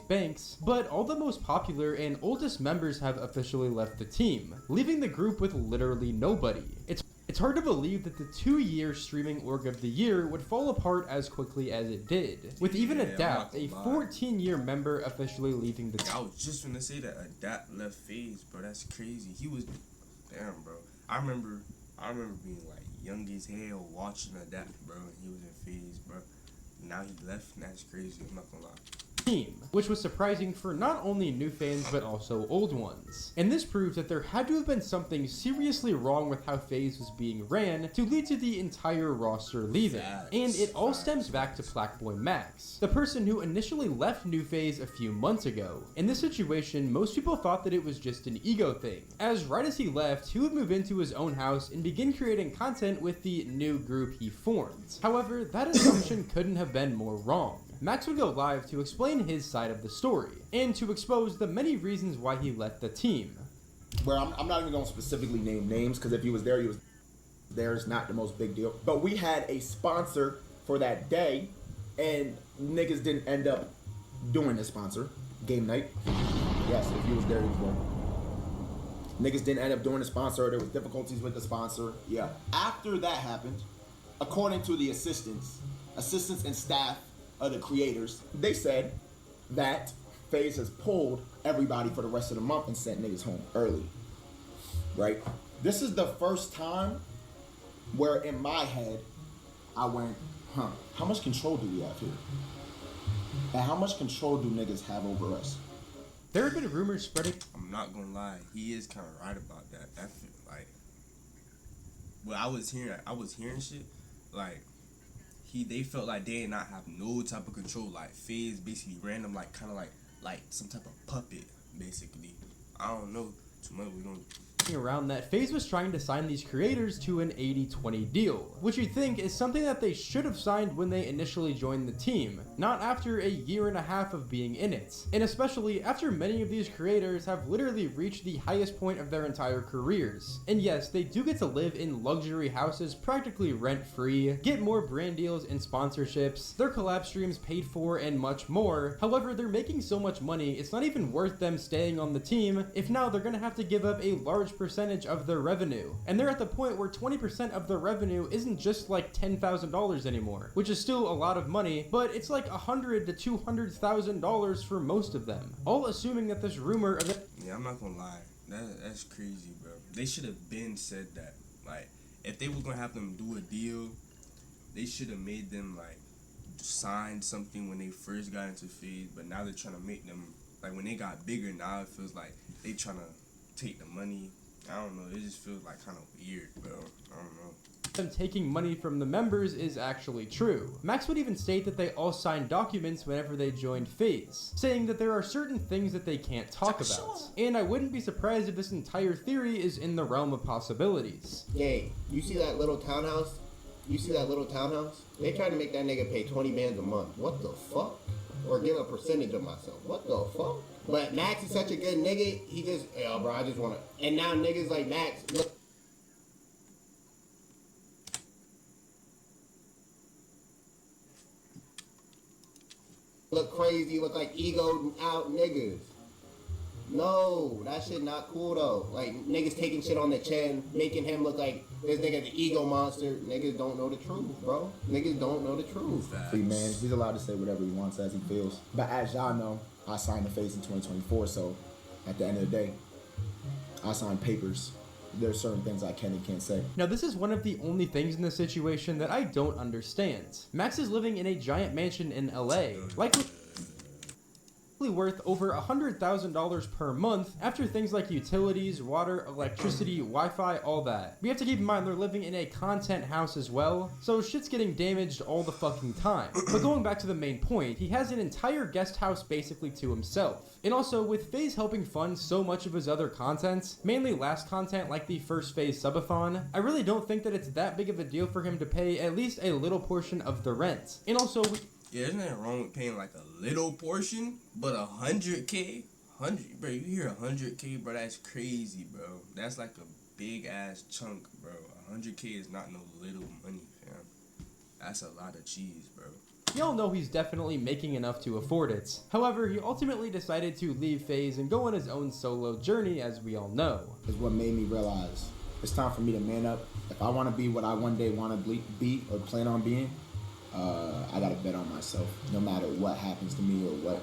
banks, but all the most popular and oldest members have officially left the team, leaving the group with literally nobody. It's hard to believe that the 2-year streaming org of the year would fall apart as quickly as it did, with even Adapt, a 14-year member, officially leaving the team. I was just gonna say that Adapt left FaZe, bro. That's crazy. He was, damn, bro. I remember being like young as hell watching Adapt, bro. And he was in FaZe, bro. Now he left, and that's crazy. I'm not gonna lie. Team, which was surprising for not only new fans but also old ones. And this proves that there had to have been something seriously wrong with how FaZe was being ran to lead to the entire roster leaving. And it all stems back to Blackboy Max, the person who initially left New FaZe a few months ago. In this situation, most people thought that it was just an ego thing, as right as he left, he would move into his own house and begin creating content with the new group he formed. However, that assumption couldn't have been more wrong. Max would go live to explain his side of the story, and to expose the many reasons why he left the team. Where I'm not even going to specifically name names, because if he was there, it's not the most big deal. But we had a sponsor for that day, and niggas didn't end up doing the sponsor. Game night. Yes, if he was there, he was there. Niggas didn't end up doing the sponsor. There was difficulties with the sponsor. Yeah. After that happened, according to the assistants and staff of the creators, they said that FaZe has pulled everybody for the rest of the month and sent niggas home early, right? This is the first time where in my head I went, how much control do we have here? And how much control do niggas have over us? There have been rumors spreading. I'm not gonna lie, he is kind of right about that. That like, well, I was hearing shit like. They felt like they did not have no type of control. Like FaZe basically random, like kind of like some type of puppet, basically. I don't know too much. We don't. Around that FaZe was trying to sign these creators to an 80-20 deal, which you think is something that they should have signed when they initially joined the team, not after a year and a half of being in it, and especially after many of these creators have literally reached the highest point of their entire careers. And yes, they do get to live in luxury houses practically rent-free, get more brand deals and sponsorships, their collab streams paid for, and much more. However, they're making so much money, it's not even worth them staying on the team if now they're gonna have to give up a large percentage of their revenue. And they're at the point where 20% of their revenue isn't just like $10,000 anymore, which is still a lot of money, but it's like $100,000 to $200,000 for most of them. All assuming that this rumor of it. Yeah, I'm not gonna lie. That's crazy, bro. They should have been said that. Like, if they were gonna have them do a deal, they should have made them like sign something when they first got into FaZe, but now they're trying to make them like when they got bigger. Now it feels like they trying to take the money. I don't know, it just feels like kind of weird, bro. I don't know. Them taking money from the members is actually true. Max would even state that they all signed documents whenever they joined FaZe, saying that there are certain things that they can't talk about. And I wouldn't be surprised if this entire theory is in the realm of possibilities. Hey, you see that little townhouse? They tried to make that nigga pay 20 bands a month. What the fuck? Or give a percentage of myself. What the fuck? But Max is such a good nigga, he just, yo, bro, I just want to. And now niggas like Max look crazy, look like egoed out niggas. No, that shit not cool though. Like niggas taking shit on the chin, making him look like this nigga's an ego monster. Niggas don't know the truth, bro. Niggas don't know the truth. See, man, he's allowed to say whatever he wants as he feels. But as y'all know, I signed the FaZe in 2024, so at the end of the day, I signed papers. There's certain things I can and can't say. Now, this is one of the only things in this situation that I don't understand. Max is living in a giant mansion in LA, likely worth over $100,000 per month after things like utilities, water, electricity, Wi-Fi, all that. We have to keep in mind they're living in a content house as well, so shit's getting damaged all the fucking time. But going back to the main point, he has an entire guest house basically to himself. And also, with FaZe helping fund so much of his other content, mainly last content like the first FaZe subathon, I really don't think that it's that big of a deal for him to pay at least a little portion of the rent. And also, yeah, there's nothing wrong with paying like a little portion, but 100K, bro, you hear 100K, bro, that's crazy, bro. That's like a big ass chunk, bro. 100K is not no little money, fam. That's a lot of cheese, bro. Y'all know he's definitely making enough to afford it. However, he ultimately decided to leave FaZe and go on his own solo journey, as we all know. Is what made me realize it's time for me to man up. If I want to be what I one day want to be or plan on being, I gotta bet on myself, no matter what happens to me or what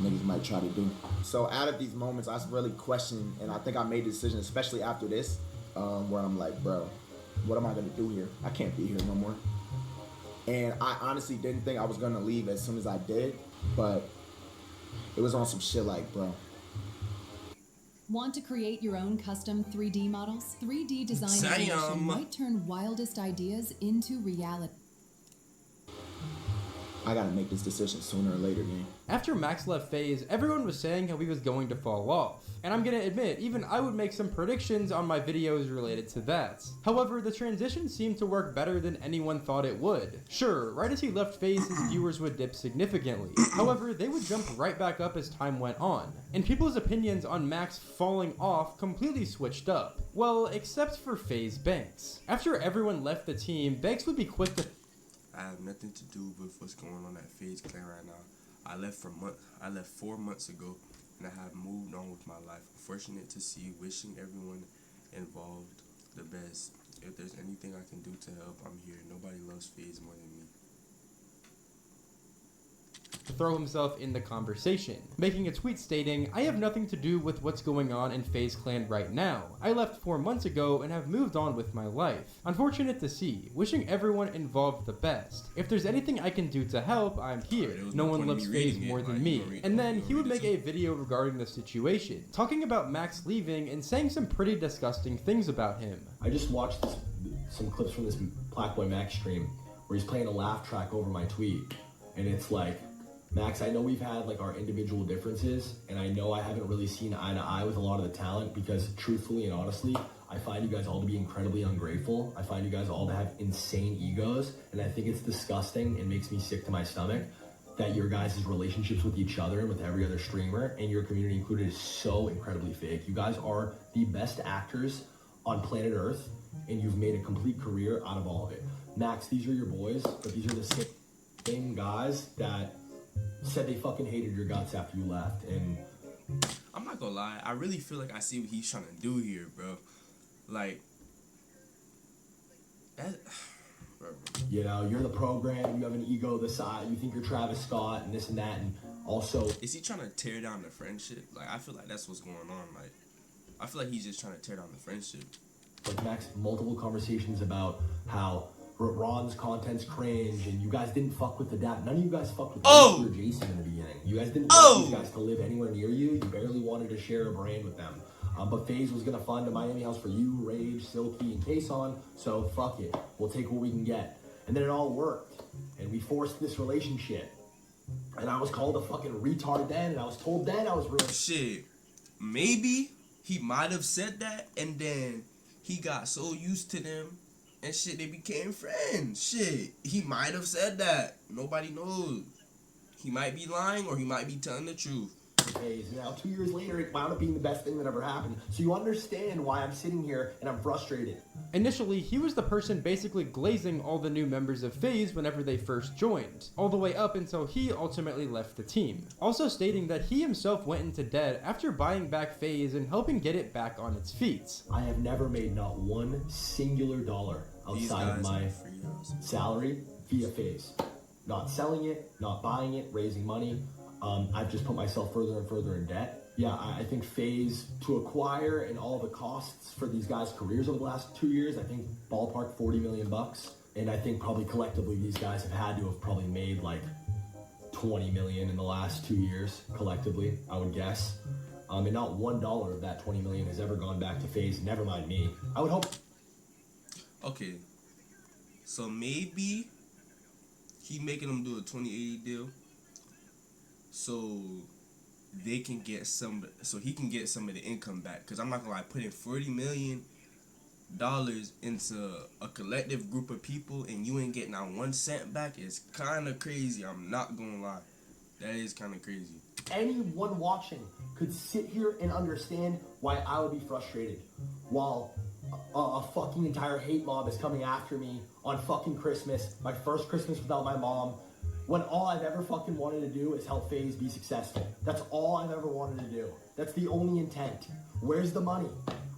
niggas might try to do. So out of these moments, I really questioned, and I think I made a decision, especially after this, where I'm like, bro, what am I gonna do here? I can't be here no more. And I honestly didn't think I was gonna leave as soon as I did, but it was on some shit like, bro. Want to create your own custom 3D models? 3D design Damn. animation might turn wildest ideas into reality. I gotta make this decision sooner or later, man. After Max left FaZe, everyone was saying how he was going to fall off. And I'm gonna admit, even I would make some predictions on my videos related to that. However, the transition seemed to work better than anyone thought it would. Sure, right as he left FaZe, his viewers would dip significantly. However, they would jump right back up as time went on. And people's opinions on Max falling off completely switched up. Well, except for FaZe Banks. After everyone left the team, Banks would be quick to I have nothing to do with what's going on at FaZe Clan right now. I left 4 months ago, and I have moved on with my life. Fortunate to see, wishing everyone involved the best. If there's anything I can do to help, I'm here. Nobody loves FaZe more than me. throw himself in the conversation, making a tweet stating, "I have nothing to do with what's going on in FaZe Clan right now. I left 4 months ago and have moved on with my life. Unfortunate to see. Wishing everyone involved the best. If there's anything I can do to help, I'm here. No one loves FaZe more than me." And then he would make a video regarding the situation, talking about Max leaving and saying some pretty disgusting things about him. I just watched some clips from this Black Boy Max stream where he's playing a laugh track over my tweet, and it's like, Max, I know we've had like our individual differences, and I know I haven't really seen eye to eye with a lot of the talent because truthfully and honestly, I find you guys all to be incredibly ungrateful. I find you guys all to have insane egos, and I think it's disgusting and makes me sick to my stomach that your guys' relationships with each other and with every other streamer, and your community included, is so incredibly fake. You guys are the best actors on planet Earth, and you've made a complete career out of all of it. Max, these are your boys, but these are the same guys that said they fucking hated your guts after you left. And I'm not gonna lie, I really feel like I see what he's trying to do here, bro. Like, that, bro. You know, you're the program, you have an ego this size, you think you're Travis Scott and this and that, and also... Is he trying to tear down the friendship? Like, I feel like that's what's going on. Like, I feel like he's just trying to tear down the friendship. Like, Max, multiple conversations about how Ron's content's cringe, and you guys didn't fuck with the dad. None of you guys fucked with or Jason in the beginning. You guys didn't want these guys to live anywhere near you. You barely wanted to share a brand with them. But FaZe was gonna fund a Miami house for you, Rage, Silky, and Kason. So fuck it, we'll take what we can get. And then it all worked, and we forced this relationship. And I was called a fucking retard then, and I was told then I was real. Shit, maybe he might have said that, and then he got so used to them. And shit, they became friends. Shit, he might have said that. Nobody knows. He might be lying or he might be telling the truth. FaZe. Now, 2 years later, it wound up being the best thing that ever happened. So you understand why I'm sitting here and I'm frustrated. Initially, he was the person basically glazing all the new members of FaZe whenever they first joined, all the way up until he ultimately left the team. Also stating that he himself went into debt after buying back FaZe and helping get it back on its feet. I have never made not one singular dollar outside of my salary via FaZe. Not selling it, not buying it, raising money. I've just put myself further and further in debt. Yeah, I think FaZe, to acquire and all the costs for these guys' careers over the last 2 years, I think ballpark $40 million. And I think probably collectively these guys have had to have probably made like 20 million in the last 2 years collectively, I would guess. And not $1 of that 20 million has ever gone back to FaZe, never mind me. I would hope. Okay, so maybe he making them do a 2080 deal so they can get some, so he can get some of the income back. Cause I'm not gonna lie, putting $40 million into a collective group of people and you ain't getting not 1 cent back is kind of crazy. I'm not gonna lie, that is kind of crazy. Anyone watching could sit here and understand why I would be frustrated while a fucking entire hate mob is coming after me on fucking Christmas, my first Christmas without my mom, when all I've ever fucking wanted to do is help FaZe be successful. That's all I've ever wanted to do. That's the only intent. Where's the money?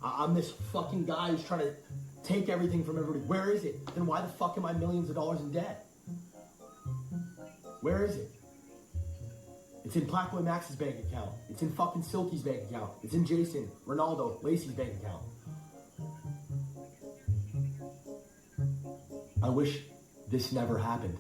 I'm this fucking guy who's trying to take everything from everybody. Where is it? Then why the fuck am I millions of dollars in debt? Where is it? It's in Blackboy Max's bank account. It's in fucking Silky's bank account. It's in Jason, Ronaldo, Lacey's bank account. I wish this never happened.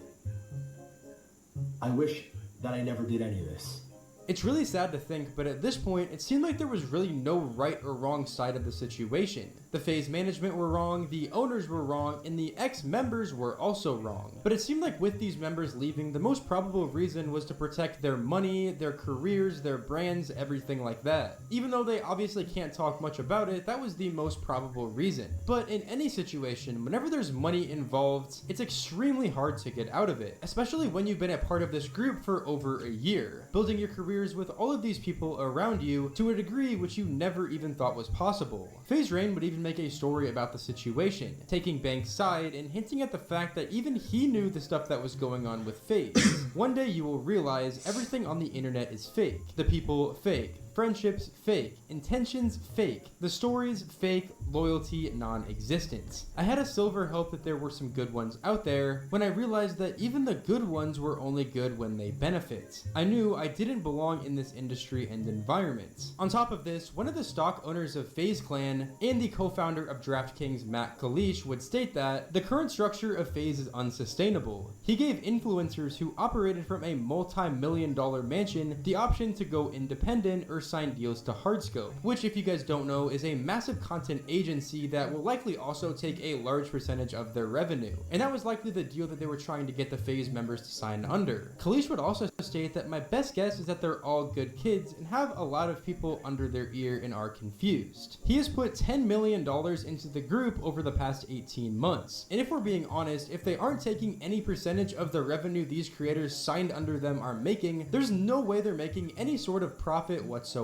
I wish that I never did any of this. It's really sad to think, but at this point, it seemed like there was really no right or wrong side of the situation. The FaZe management were wrong, the owners were wrong, and the ex-members were also wrong. But it seemed like with these members leaving, the most probable reason was to protect their money, their careers, their brands, everything like that. Even though they obviously can't talk much about it, that was the most probable reason. But in any situation, whenever there's money involved, it's extremely hard to get out of it, especially when you've been a part of this group for over a year, building your careers with all of these people around you to a degree which you never even thought was possible. FaZe Rain would even make a story about the situation, taking Banks' side and hinting at the fact that even he knew the stuff that was going on with FaZe. One day you will realize everything on the internet is fake. The people, fake. Friendships, fake. Intentions, fake. The stories, fake. Loyalty, non-existent. I had a silver hope that there were some good ones out there when I realized that even the good ones were only good when they benefit. I knew I didn't belong in this industry and environment. On top of this, one of the stock owners of FaZe Clan and the co-founder of DraftKings, Matt Kalish, would state that the current structure of FaZe is unsustainable. He gave influencers who operated from a multi-million-dollar mansion the option to go independent or sign deals to Hardscope, which, if you guys don't know, is a massive content agency that will likely also take a large percentage of their revenue. And that was likely the deal that they were trying to get the FaZe members to sign under. Kalish would also state that my best guess is that they're all good kids and have a lot of people under their ear and are confused. He has put $10 million into the group over the past 18 months. And if we're being honest, if they aren't taking any percentage of the revenue these creators signed under them are making, there's no way they're making any sort of profit whatsoever.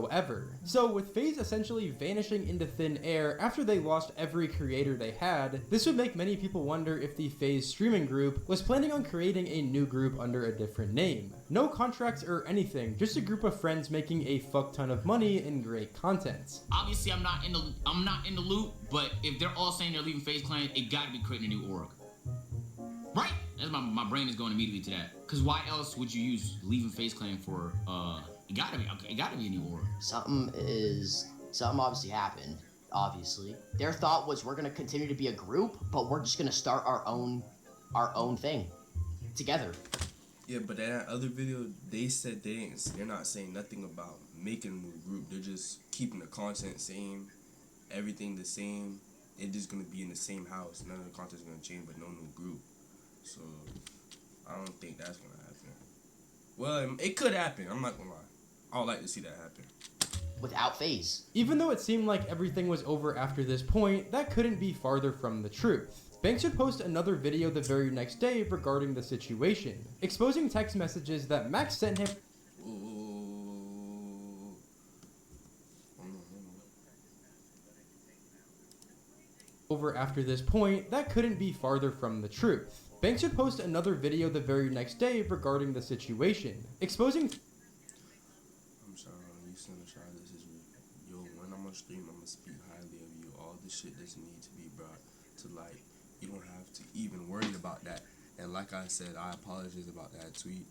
So with FaZe essentially vanishing into thin air after they lost every creator they had, this would make many people wonder if the FaZe streaming group was planning on creating a new group under a different name. No contracts or anything, just a group of friends making a fuck ton of money and great content. Obviously, I'm not in the loop, but if they're all saying they're leaving FaZe Clan, it gotta be creating a new org. Right? That's my brain is going immediately to that. Because why else would you use leaving FaZe Clan for, it gotta be a new org. Something obviously happened, obviously. Their thought was we're gonna continue to be a group, but we're just gonna start our own thing together. Yeah, but in that other video, they said they're not saying nothing about making a new group. They're just keeping the content same, everything the same. They're just gonna be in the same house. None of the content's gonna change, but no new group. So I don't think that's gonna happen. Well, it could happen. I'm not gonna lie. I would like to see that happen. Without FaZe. Even though it seemed like everything was over after this point, that couldn't be farther from the truth. Banks would post another video the very next day regarding the situation, exposing text messages that Max sent him over after this point that couldn't be farther from the truth. Banks would post another video the very next day regarding the situation, exposing I'm sorry, you send a child. This is yo. When I'm on stream, I'm gonna speak highly of you. All this shit doesn't need to be brought to light. You don't have to even worry about that. And like I said, I apologize about that tweet.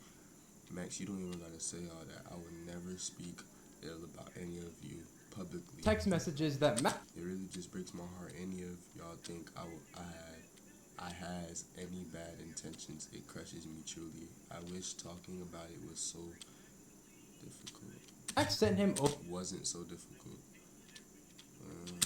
Max, you don't even gotta say all that. I would never speak ill about any of you publicly. text messages that Max It really just breaks my heart. Any of y'all think I has any bad intentions. It crushes me truly. I wish talking about it was so difficult. sent him Wasn't so difficult.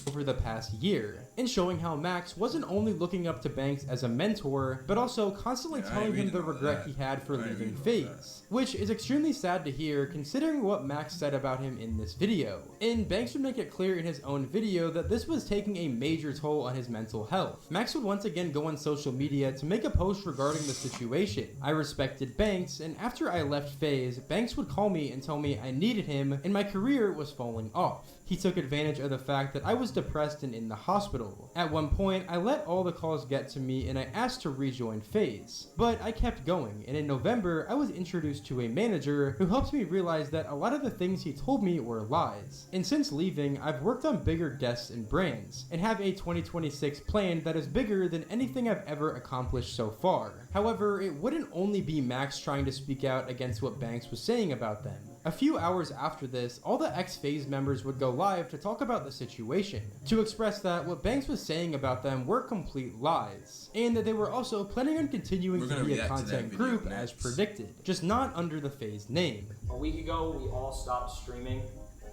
over the past year, and showing how Max wasn't only looking up to Banks as a mentor, but also constantly telling him the regret he had for leaving FaZe, which is extremely sad to hear considering what Max said about him in this video. And Banks would make it clear in his own video that this was taking a major toll on his mental health. Max would once again go on social media to make a post regarding the situation. I respected Banks, and after I left FaZe, Banks would call me and tell me I needed him and my career was falling off. He took advantage of the fact that I was depressed depressed and in the hospital. At one point, I let all the calls get to me and I asked to rejoin FaZe. But I kept going, and in November, I was introduced to a manager who helped me realize that a lot of the things he told me were lies. And since leaving, I've worked on bigger guests and brands, and have a 2026 plan that is bigger than anything I've ever accomplished so far. However, it wouldn't only be Max trying to speak out against what Banks was saying about them. A few hours after this, all the ex-FaZe members would go live to talk about the situation, to express that what Banks was saying about them were complete lies, and that they were also planning on continuing to be a content group as predicted, just not under the FaZe name. A week ago, we all stopped streaming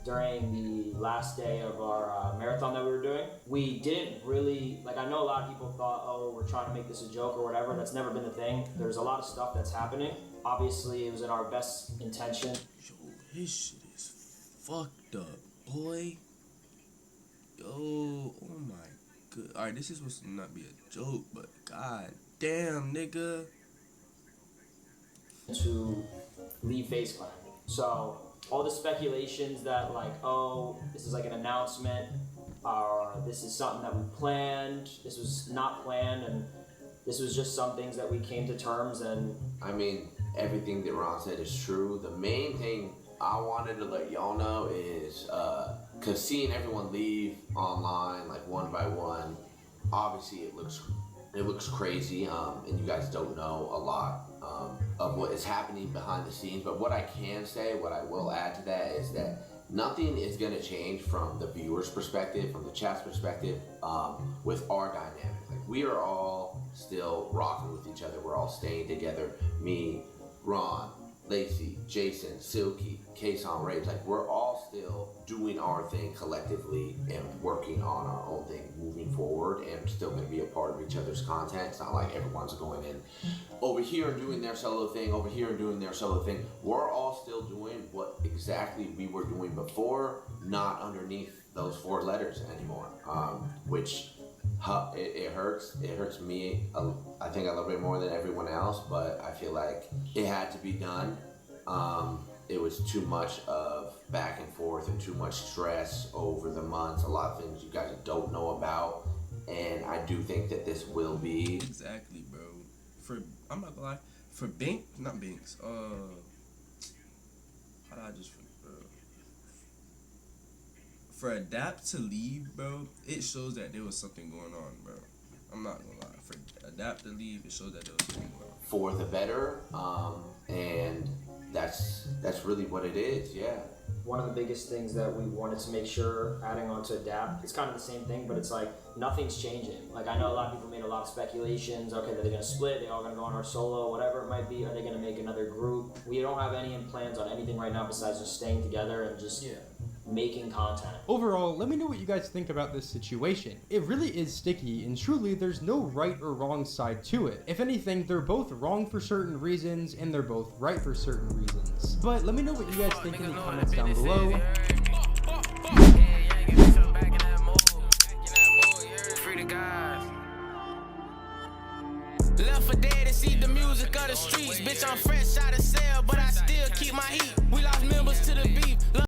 during the last day of our marathon that we were doing. We didn't really, I know a lot of people thought, oh, we're trying to make this a joke or whatever. That's never been the thing. There's a lot of stuff that's happening. Obviously, it was in our best intention. Yo, his shit is fucked up, boy. Yo, oh my god. Alright, this is supposed to not be a joke, but god damn, nigga. To leave FaZe Clan. So, all the speculations that oh, this is an announcement, or this is something that we planned, this was not planned, and this was just some things that we came to terms and... I mean, everything that Ron said is true. The main thing I wanted to let y'all know is, cause seeing everyone leave online, one by one, obviously it looks crazy, and you guys don't know a lot of what is happening behind the scenes. But what I can say, what I will add to that, is that nothing is going to change from the viewer's perspective, from the chat's perspective, with our dynamic. We are all still rocking with each other. We're all staying together. Me, Ron, Lacey, Jason, Silky, Kason, Rage. We're all still doing our thing collectively and working on our own thing moving forward, and still going to be a part of each other's content. It's not like everyone's going in over here and doing their solo thing, over here and doing their solo thing. We're all still doing what exactly we were doing before, not underneath those 4 letters anymore, which it hurts. It hurts me, I think, a little bit more than everyone else, but I feel like it had to be done. It was too much of back and forth and too much stress over the months, a lot of things you guys don't know about, and I do think that this will be... Exactly, bro. I'm not gonna lie, for not Banks, how did I just... For Adapt to leave, bro, it shows that there was something going on, bro. I'm not gonna lie. For Adapt to leave, it shows that there was something going on. For the better, and that's really what it is, yeah. One of the biggest things that we wanted to make sure, adding on to Adapt, it's kind of the same thing, but it's nothing's changing. I know a lot of people made a lot of speculations. Okay, they're gonna split, they're all gonna go on our solo, whatever it might be. Are they gonna make another group? We don't have any plans on anything right now besides just staying together and just making content. Overall, let me know what you guys think about this situation. It really is sticky, and truly there's no right or wrong side to it. If anything, they're both wrong for certain reasons, and they're both right for certain reasons. But let me know what you guys think in the comments down below. Left for dead and see the music of the streets. Bitch, I'm fresh out of cell, but I still keep my heat. We lost members to the beef.